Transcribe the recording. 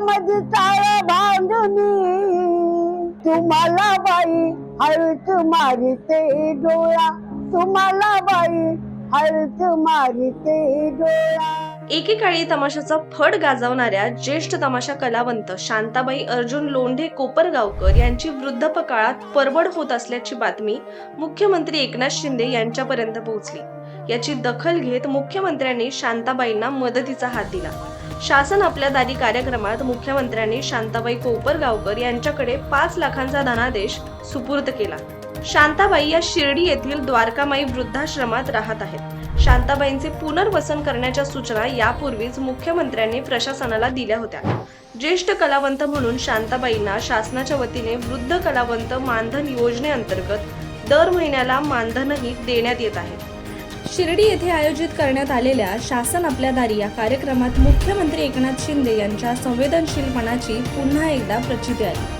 मधी टाळ बांधुनी तुम्हाला बाई हळद मारिते डोळा, तुम्हाला बाई हळद मारिते डोळा। एकेकाळी तमाशाचा फड गाजवणाऱ्या ज्येष्ठ तमाशा कलावंत शांताबाई अर्जुन लोंढे कोपरगावकर यांची वृद्धापकाळात परवड होत असल्याची बातमी मुख्यमंत्री एकनाथ शिंदे यांच्यापर्यंत पोहोचली। याची दखल घेत मुख्यमंत्र्यांनी शांताबाईंना मदतीचा हात दिला। शासन आपल्या दारी कार्यक्रमात मुख्यमंत्र्यांनी शांताबाई कोपरगावकर यांच्याकडे 5 लाखांचा धनादेश सुपूर्द केला। शांताबाई या शिर्डी येथील द्वारकामाई वृद्धाश्रमात राहत आहेत। शांताबाईंचे पुनर्वसन करण्याच्या सूचना यापूर्वीच मुख्यमंत्र्यांनी प्रशासनाला दिल्या होत्या। ज्येष्ठ कलावंत म्हणून शांताबाईंना शासनाच्या वतीने वृद्ध कलावंत मानधन योजनेअंतर्गत दर महिन्याला मानधनही देण्यात येत आहे। शिर्डी येथे आयोजित करण्यात आलेल्या शासन आपल्या दारी या कार्यक्रमात मुख्यमंत्री एकनाथ शिंदे यांच्या संवेदनशीलपणाची पुन्हा एकदा प्रचिती आली।